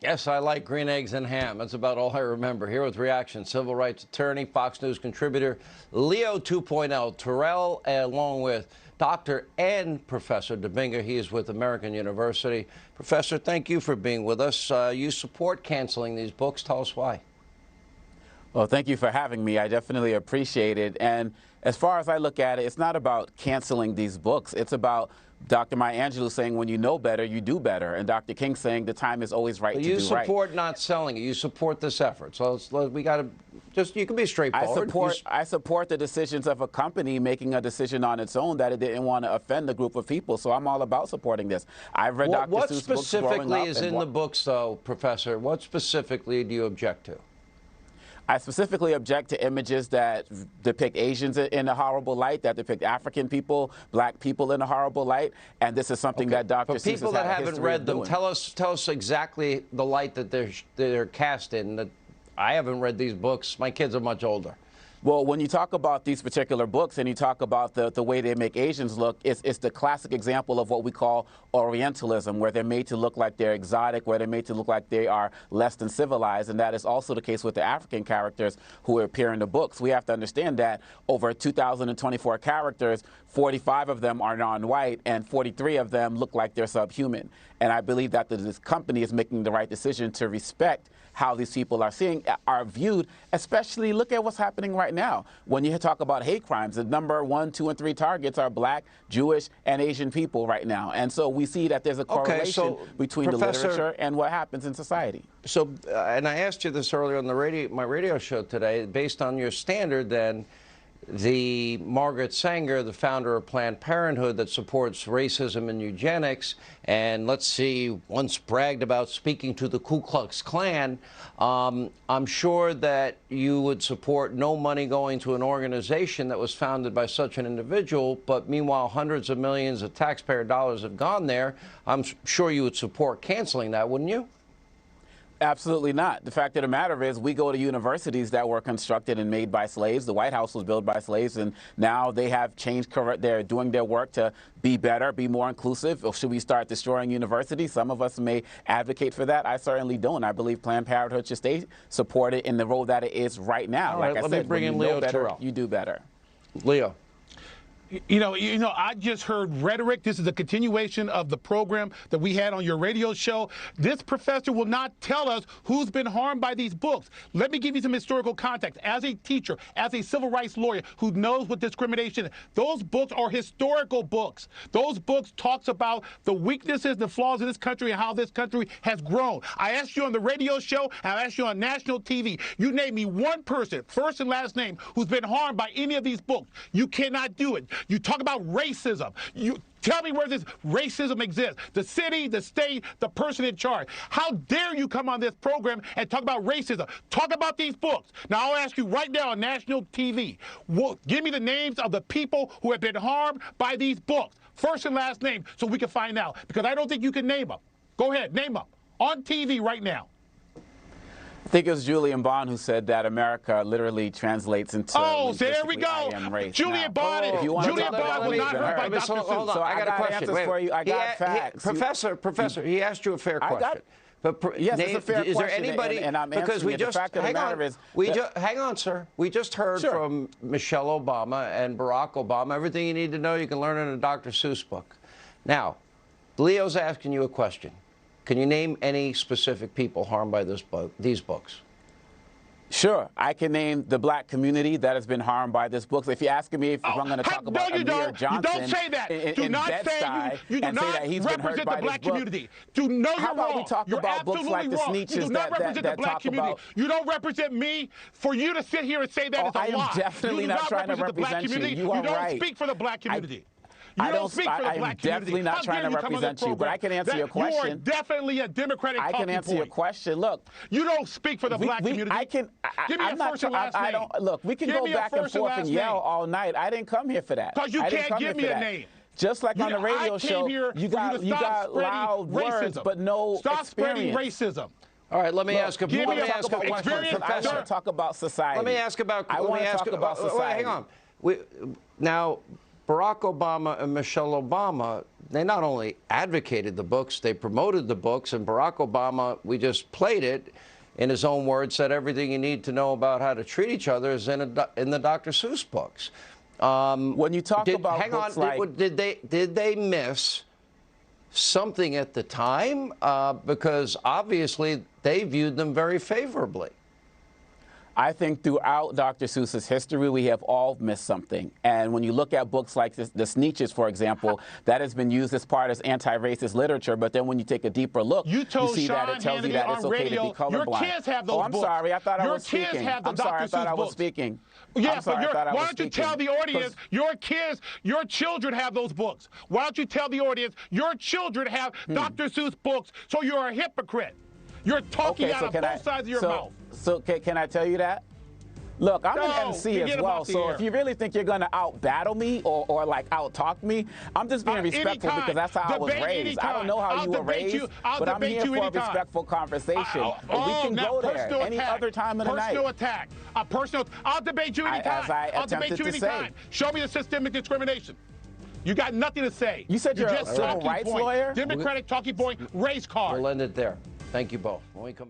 Yes, I like green eggs and ham. That's about all I remember. Here with reaction, civil rights attorney, Fox News contributor, Leo 2.0, Terrell, along with Dr. and Professor Dibinga. He is with American University. Professor, thank you for being with us. You support canceling these books. Tell us why. Well, thank you for having me. I definitely appreciate it. And as far as I look at it, it's not about canceling these books. It's about Dr. Maya Angelou saying, when you know better, you do better. And Dr. King saying the time is always right to do right. You support not selling it. You support this effort. So we got to just, you can be straightforward. I support the decisions of a company making a decision on its own that it didn't want to offend a group of people. So I'm all about supporting this. I've read Dr. Seuss books growing up. What specifically is in the books, though, Professor? What specifically do you object to? I specifically object to images that depict Asians in a horrible light, that depict African people, black people in a horrible light, and this is something that Dr. Seuss has had a history of doing. For people that haven't read them, tell us exactly the light that they're cast in. That I haven't read these books. My kids are much older. Well, when you talk about these particular books and you talk about the way they make Asians look, it's the classic example of what we call Orientalism, where they're made to look like they're exotic, where they're made to look like they are less than civilized, and that is also the case with the African characters who appear in the books. We have to understand that over 2,024 characters, 45 of them are non-white, and 43 of them look like they're subhuman. And I believe that this company is making the right decision to respect how these people are viewed, especially look at what's happening right now. When you talk about hate crimes, the number 1, 2, and 3 targets are black, Jewish, and Asian people right now. And so we see that there's a correlation between the literature and what happens in society. So, and I asked you this earlier on my radio show today, based on your standard then, the Margaret Sanger, the founder of Planned Parenthood that supports racism and eugenics, and let's see, once bragged about speaking to the Ku Klux Klan, I'm sure that you would support no money going to an organization that was founded by such an individual, but meanwhile hundreds of millions of taxpayer dollars have gone there. I'm sure you would support canceling that, wouldn't you? Absolutely not. The fact of the matter is we go to universities that were constructed and made by slaves. The White House was built by slaves, and now they have changed. They're doing their work to be better, be more inclusive. Or should we start destroying universities? Some of us may advocate for that. I certainly don't. I believe Planned Parenthood should stay supported in the role that it is right now. All right, like I said, let me bring in Leo Terrell. You do better. Leo. You know, I just heard rhetoric. This is a continuation of the program that we had on your radio show. This professor will not tell us who's been harmed by these books. Let me give you some historical context. As a teacher, as a civil rights lawyer who knows what discrimination is, those books are historical books. Those books talks about the weaknesses, the flaws of this country and how this country has grown. I asked you on the radio show, and I asked you on national TV. You name me one person, first and last name, who's been harmed by any of these books. You cannot do it. You talk about racism. You tell me where this racism exists. The city, the state, the person in charge. How dare you come on this program and talk about racism? Talk about these books. Now, I'll ask you right now on national TV, give me the names of the people who have been harmed by these books. First and last name, so we can find out. Because I don't think you can name them. Go ahead, name them. On TV right now. I think it was Julian Bond who said that America literally translates into there we go. Julian Bond was not heard by Dr. Seuss. Hold on, So I got a question. Wait, for you. I got facts. Professor, he asked you a fair question. Yes, it's a fair question. Is there anybody? And I'm because we just the fact of the matter is, hang on, sir. We just heard from Michelle Obama and Barack Obama. Everything you need to know, you can learn in a Dr. Seuss book. Now, Leo's asking you a question. Can you name any specific people harmed by these books? Sure. I can name the black community that has been harmed by this book. So if you're asking me if I'm going to talk about Amir Johnson, you don't say that. Do not say you do not represent the black community. Do know you're wrong. How about we talk about books like the Sneetches that talk about? You don't represent me. For you to sit here and say that is a lie. I am definitely not trying to represent you. You are right. You don't speak for the black community. I don't speak for the black community. I'm definitely not trying to represent you, but I can answer your question. You are definitely a Democratic talking point. I can answer your question. Look, you don't speak for the black community. Give me a first and last name. Look, we can go back and forth and yell all night. I didn't come here for that. Because you can't give me a name. Just like on the radio show, you got loud words, but no experience. Stop spreading racism. All right, let me ask a question. I want to talk about society. Let me ask about. I want to talk about society. Hang on. Now, Barack Obama and Michelle Obama, they not only advocated the books, they promoted the books, and Barack Obama, we just played it, in his own words, said everything you need to know about how to treat each other is in the Dr. Seuss books. When you talk about hang books on, did they miss something at the time? Because obviously they viewed them very favorably. I think throughout Dr. Seuss's history, we have all missed something. And when you look at books like the Sneetches, for example, that has been used as part of anti-racist literature. But then when you take a deeper look, you see that it tells you that it's okay to be colorblind. Your kids have those books. I'm sorry, I thought I was speaking. Your kids have the I'm sorry, Dr. I thought Seuss I was books. speaking. Yeah, but why don't you tell the audience your kids, your children have those books? Why don't you tell the audience your children have Dr. Seuss books? So you're a hypocrite. You're talking out of both sides of your mouth. So can I tell you that? Look, I'm an MC as well, so if you really think you're going to out-battle me or like out-talk me, I'm just being respectful because that's how I was raised. I don't know how you were raised, but I'm here for a respectful conversation. And we can go there any other time of the night. Personal attack. I'll debate you anytime. I'll debate you anytime. Show me the systemic discrimination. You got nothing to say. You said you're a civil rights lawyer? Democratic talking point, race card. We'll end it there. Thank you both. When we come